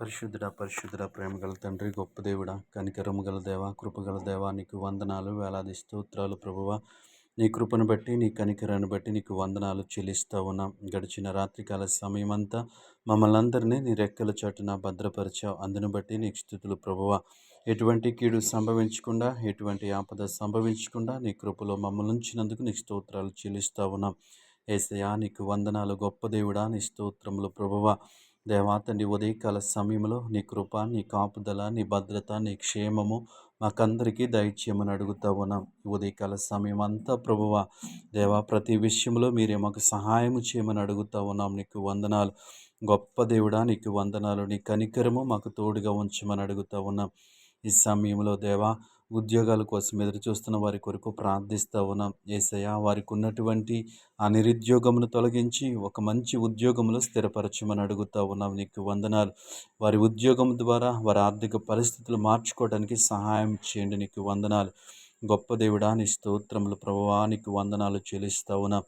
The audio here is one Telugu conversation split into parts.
పరిశుద్ధుడ ప్రేమగల తండ్రి, గొప్ప దేవుడా, కనికరము గల దేవ, కృపగల దేవ, నీకు వందనాలు, వేలాది స్తోత్రాలు ప్రభువా. నీ కృపను బట్టి, నీ కనికరాన్ని బట్టి నీకు వందనాలు చెల్లిస్తూ ఉన్నాం. గడిచిన రాత్రికాల సమయమంతా మమ్మల్ని అందరినీ నీ రెక్కల చాటున భద్రపరిచావు. అందును బట్టి నీకు స్తుతులు ప్రభువా. ఎటువంటి కీడు సంభవించకుండా, ఎటువంటి ఆపద సంభవించకుండా నీ కృపలో మమ్మల్ని ఉంచినందుకు నీకు స్తోత్రాలు చెల్లిస్తూ ఉన్నాం. యేసయ్యా, నీకు వందనాలు. గొప్ప దేవుడా, నీ స్తోత్రములు ప్రభువా. దేవా తండ్రి, ఉదయకాల సమయంలో నీ కృప, నీ కాపుదల, నీ భద్రత, నీ క్షేమము మాకందరికీ దయచేయమని అడుగుతా ఉన్నాం. ఉదయకాల సమయం అంతా ప్రభువా దేవా, ప్రతి విషయంలో మీరే మాకు సహాయం చేయమని అడుగుతా ఉన్నాం. నీకు వందనాలు. గొప్ప దేవుడా, నీకు వందనాలు. నీ కనికరము మాకు తోడుగా ఉంచమని అడుగుతా ఉన్నాం. ఈ సమయంలో దేవా, ఉద్యోగాల కోసం ఎదురు చూస్తున్న వారి కొరకు ప్రార్థిస్తూ ఉన్నాం. యేసయ్యా, వారికి ఉన్నటువంటి ఆ నిరుద్యోగమును తొలగించి ఒక మంచి ఉద్యోగంలో స్థిరపరచమని అడుగుతూ ఉన్నాం. నీకు వందనాలు. వారి ఉద్యోగం ద్వారా వారి ఆర్థిక పరిస్థితులు మార్చుకోవడానికి సహాయం చేయండి. నీకు వందనాలు. గొప్ప దేవుడా, నీ స్తోత్రములు ప్రభువా, నీకు వందనాలు చెల్లిస్తూ ఉన్నాం.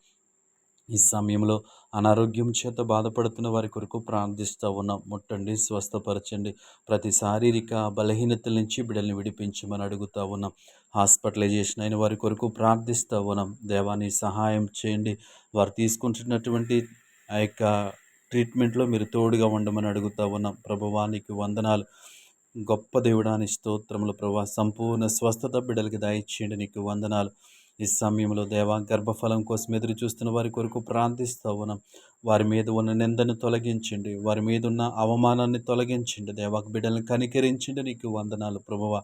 ఈ సమయంలో అనారోగ్యం చేత బాధపడుతున్న వారి కొరకు ప్రార్థిస్తూ ఉన్నాం. ముట్టండి, స్వస్థపరచండి. ప్రతి శారీరక బలహీనతల నుంచి బిడ్డల్ని విడిపించమని అడుగుతూ ఉన్నాం. హాస్పిటలైజేషన్ అయిన వారి కొరకు ప్రార్థిస్తూ ఉన్నాం. దేవాన్ని సహాయం చేయండి. వారు తీసుకుంటున్నటువంటి ఆ యొక్క ట్రీట్మెంట్లో మీరు తోడుగా ఉండమని అడుగుతూ ఉన్నాం. ప్రభువా, నీకు వందనాలు. గొప్ప దేవుడాని స్తోత్రములు ప్రభువా. సంపూర్ణ స్వస్థత బిడ్డలకి దయచేయండి. నీకు వందనాలు. ఈ సమయంలో దేవా, గర్భఫలం కోసం ఎదురు చూస్తున్న వారి కొరకు ప్రార్థిస్తూ ఉన్నాం. వారి మీద ఉన్న నిందను తొలగించండి. వారి మీద ఉన్న అవమానాన్ని తొలగించండి. దేవాకు బిడ్డలను కనికరించండి. నీకు వందనాలు ప్రభువా.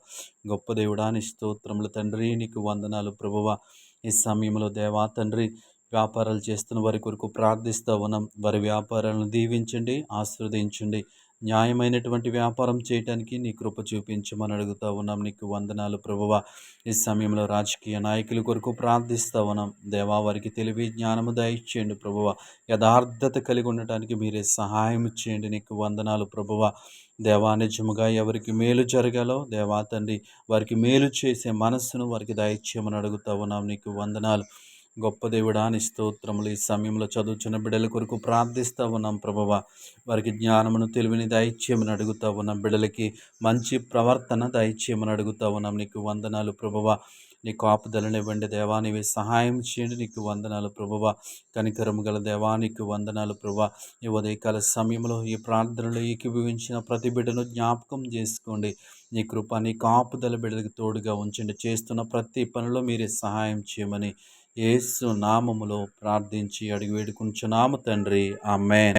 గొప్ప దేవుడాని స్తోత్రములు తండ్రి, నీకు వందనాలు ప్రభువా. ఈ సమయంలో దేవా తండ్రి, వ్యాపారాలు చేస్తున్న వారి కొరకు ప్రార్థిస్తూ ఉన్నాం. వారి వ్యాపారాలను దీవించండి, ఆశీర్వదించండి. న్యాయమైనటువంటి వ్యాపారం చేయటానికి నీ కృప చూపించమని అడుగుతూ ఉన్నాం. నీకు వందనాలు ప్రభువా. ఈ సమయంలో రాజకీయ నాయకుల కొరకు ప్రార్థిస్తూ ఉన్నాం. దేవా, వారికి తెలివి జ్ఞానము దయచేయండి ప్రభువా. యథార్థత కలిగి ఉండటానికి మీరే సహాయం చేయండి. నీకు వందనాలు ప్రభువా. దేవా, నిజముగా ఎవరికి మేలు జరగాలో దేవా తండ్రి, వారికి మేలు చేసే మనస్సును వారికి దయచేయమని అడుగుతూ ఉన్నాం. నీకు వందనాలు. గొప్ప దేవుడా, నీ స్తోత్రములు. ఈ సమయంలో చదువుచున్న బిడ్డల కొరకు ప్రార్థిస్తూ ఉన్నాం ప్రభువా. వారికి జ్ఞానమును తెలివిని దయచేయమని అడుగుతూ ఉన్నాం. బిడ్డలకి మంచి ప్రవర్తన దయచేయమని అడుగుతూ ఉన్నాం. నీకు వందనాలు ప్రభువా. నీ కాపుదలనివ్వండి దేవా, నీవే సహాయం చేయండి. నీకు వందనాలు ప్రభువా. కనికరము గల దేవా, నీకు వందనాలు ప్రభువా. ఈ ఉదయకాల సమయంలో ఈ ప్రార్థనలో ఏకీభవించిన ప్రతి బిడ్డను జ్ఞాపకం చేసుకోండి. నీ కృప, నీ కాపుదల బిడ్డలకు తోడుగా ఉంచండి. చేస్తున్న ప్రతి పనిలో మీరే సహాయం చేయమని యేసు నామములో ప్రార్థించి అడిగి వేడుకుంటున్నాము తండ్రి. ఆమేన్.